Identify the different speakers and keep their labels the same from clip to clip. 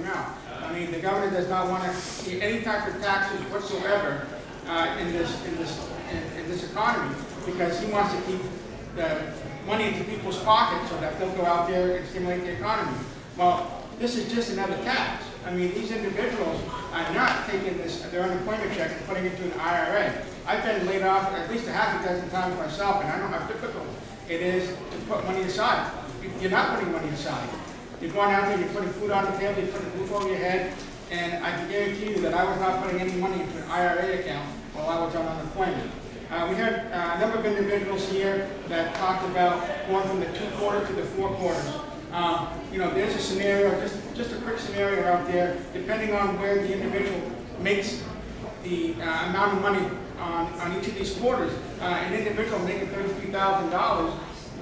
Speaker 1: Now, I mean, the governor does not want to see any type of taxes whatsoever in this economy, because he wants to keep the money into people's pockets so that they'll go out there and stimulate the economy. Well, this is just another tax. I mean, these individuals are not taking their unemployment check and putting it into an IRA. I've been laid off at least a half a dozen times myself, and I know how difficult it is to put money aside. You're not putting money aside. You're going out there, you're putting food on the table, you're putting a roof over your head, and I can guarantee you that I was not putting any money into an IRA account while I was on unemployment. We had a number of individuals here that talked about going from the 2 quarters to the 4 quarters. You know, there's a scenario, just a quick scenario out there, depending on where the individual makes the amount of money on each of these quarters. An individual making $33,000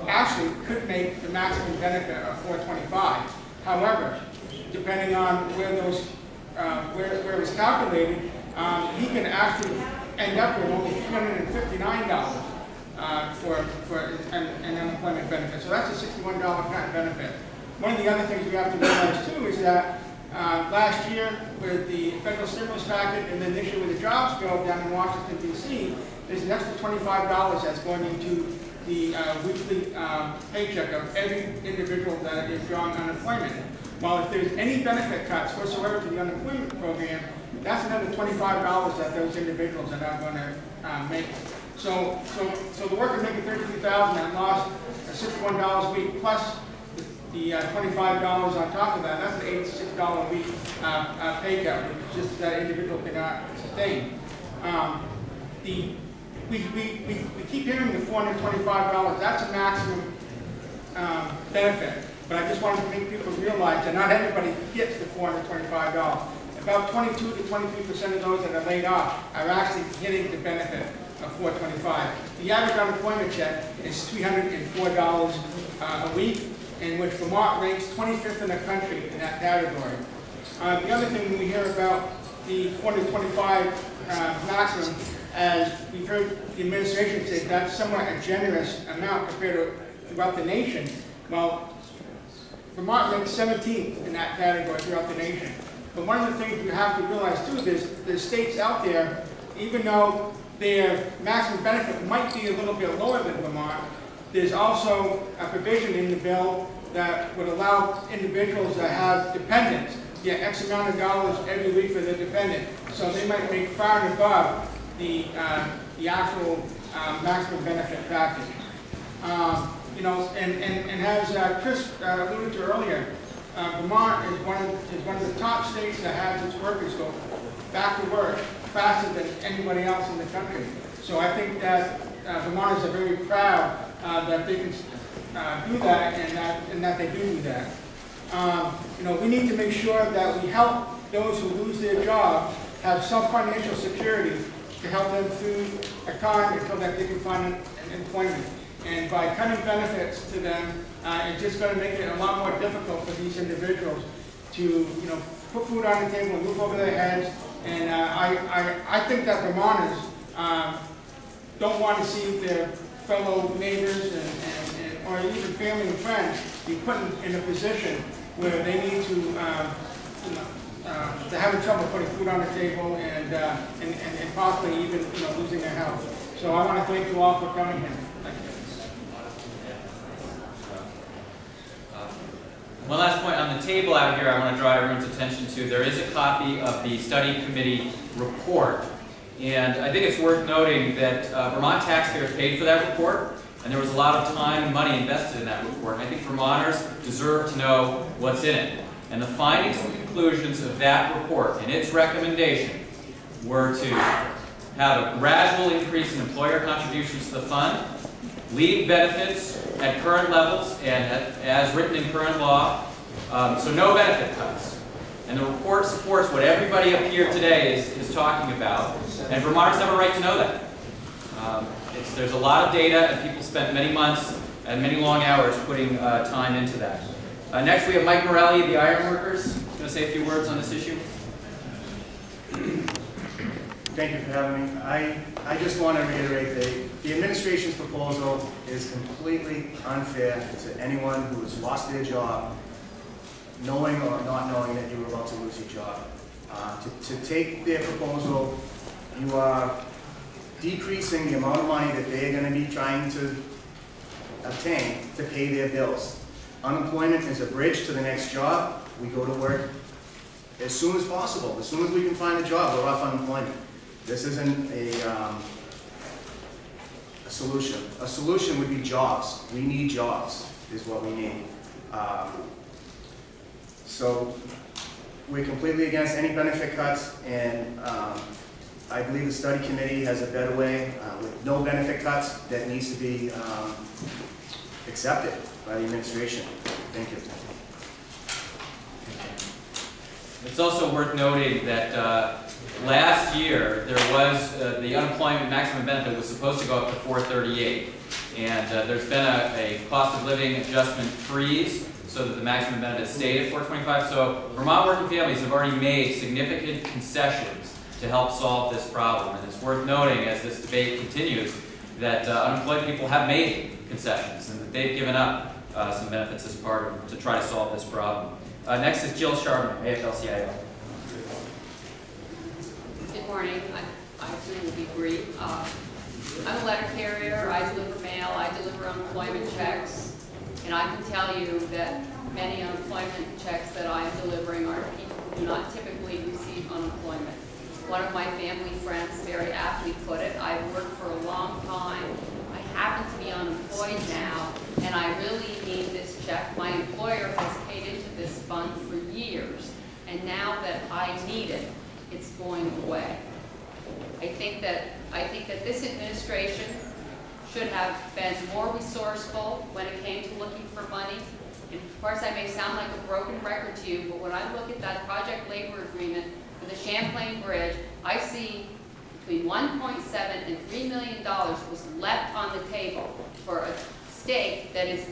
Speaker 1: actually could make the maximum benefit of $425. However, depending on where those where it was calculated, he can actually end up with only $359 for an unemployment benefit. So that's a $61 kind of benefit. One of the other things we have to realize too is that last year with the federal stimulus package and then this year with the jobs bill down in Washington, D.C., there's an extra $25 that's going into the weekly paycheck of every individual that is drawing unemployment. Well, if there's any benefit cuts whatsoever to the unemployment program, that's another $25 that those individuals are now going to make. So the worker making $33,000 and lost $61 a week plus the $25 on top of that, that's an $86 a week pay cut, which just that individual cannot sustain. We keep hearing the $425, that's a maximum benefit, but I just wanted to make people realize that not everybody gets the $425. About 22 to 23% of those that are laid off are actually getting the benefit of $425. The average unemployment check is $304 a week, in which Vermont ranks 25th in the country in that category. The other thing when we hear about the $425 maximum, as we've heard the administration say, that's somewhat a generous amount compared to throughout the nation. Well, Vermont ranks 17th in that category throughout the nation. But one of the things you have to realize too is there's states out there, even though their maximum benefit might be a little bit lower than Vermont, there's also a provision in the bill that would allow individuals that have dependents get X amount of dollars every week for their dependent. So they might make far and above the actual maximum benefit package. You know, and as Chris alluded to earlier, Vermont is one of the top states that has its workers go back to work faster than anybody else in the country. So I think that Vermonters are very proud that they can do that, and that they do that. You know, we need to make sure that we help those who lose their job have some financial security to help them through a time until that they can find employment. And by cutting benefits to them, it's just going to make it a lot more difficult for these individuals to, you know, put food on the table and roof over their heads. And I think that Vermonters don't want to see their fellow neighbors or even family and friends be put in a position where they need to, you know, they're having trouble putting food on the table and possibly even, you know, losing their health. So I want to thank you all for coming here. Thank you.
Speaker 2: One last point on the table out here I want to draw everyone's attention to. There is a copy of the study committee report. And I think it's worth noting that Vermont taxpayers paid for that report, and there was a lot of time and money invested in that report. And I think Vermonters deserve to know what's in it. And the findings and conclusions of that report and its recommendation were to have a gradual increase in employer contributions to the fund, leave benefits at current levels and as written in current law, so no benefit cuts. And the report supports what everybody up here today is talking about, and Vermonters have a right to know that. There's a lot of data, and people spent many months and many long hours putting time into that. Next we have Mike Morelli of the Ironworkers. He's going to say a few words on this issue.
Speaker 3: Thank you for having me. I just want to reiterate that the administration's proposal is completely unfair to anyone who has lost their job, knowing or not knowing that you were about to To take their proposal, you are decreasing the amount of money that they're going to be trying to obtain to pay their bills. Unemployment is a bridge to the next job. We go to work as soon as possible. As soon as we can find a job, we're off unemployment. This isn't a solution. A solution would be jobs. We need jobs, is what we need. So we're completely against any benefit cuts, and I believe the study committee has a better way with no benefit cuts that needs to be accepted by the administration. Thank you.
Speaker 2: It's also worth noting that last year there was the unemployment maximum benefit was supposed to go up to $438, and there's been a cost of living adjustment freeze so that the maximum benefit stayed at $425. So Vermont working families have already made significant concessions to help solve this problem, and it's worth noting as this debate continues that unemployed people have made concessions and that they've given up some benefits as part of to try to solve this problem. Next is Jill Sharman, AFL-CIO.
Speaker 4: Good morning. I assume will be brief. I'm a letter carrier. I deliver mail. I deliver unemployment checks. And I can tell you that many unemployment checks that I am delivering are people who do not typically receive unemployment. One of my family friends very aptly put it, I've worked for a long time. I happen to be unemployed now, and I really need this check. My employer has paid into this fund for years, and now that I need it, it's going away. I think that this administration should have been more resourceful when it came to looking for money. And of course, I may sound like a broken record to you, but when I look at that project labor agreement for the Champlain Bridge, I see between $1.7 and $3 million was left on the table for a state that is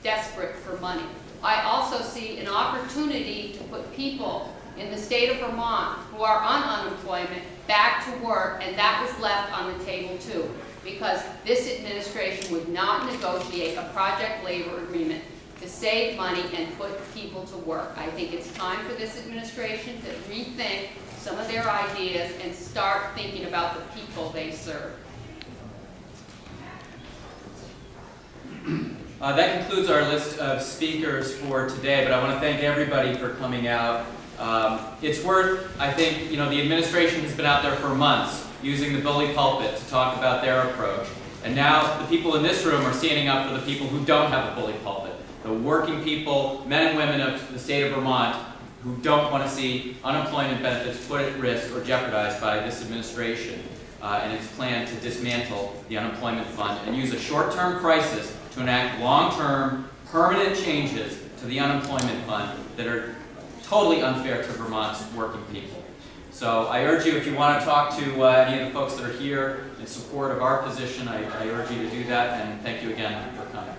Speaker 4: desperate for money. I also see an opportunity to put people in the state of Vermont who are on unemployment back to work, and that was left on the table too, because this administration would not negotiate a project labor agreement to save money and put people to work. I think it's time for this administration to rethink some of their ideas and start thinking about the people they serve.
Speaker 2: That concludes our list of speakers for today, but I want to thank everybody for coming out. It's worth, I think, the administration has been out there for months using the bully pulpit to talk about their approach. And now the people in this room are standing up for the people who don't have a bully pulpit. The working people, men and women of the state of Vermont, who don't want to see unemployment benefits put at risk or jeopardized by this administration and its plan to dismantle the unemployment fund and use a short-term crisis to enact long-term, permanent changes to the unemployment fund that are totally unfair to Vermont's working people. So I urge you, if you want to talk to any of the folks that are here in support of our position, I urge you to do that, and thank you again for coming.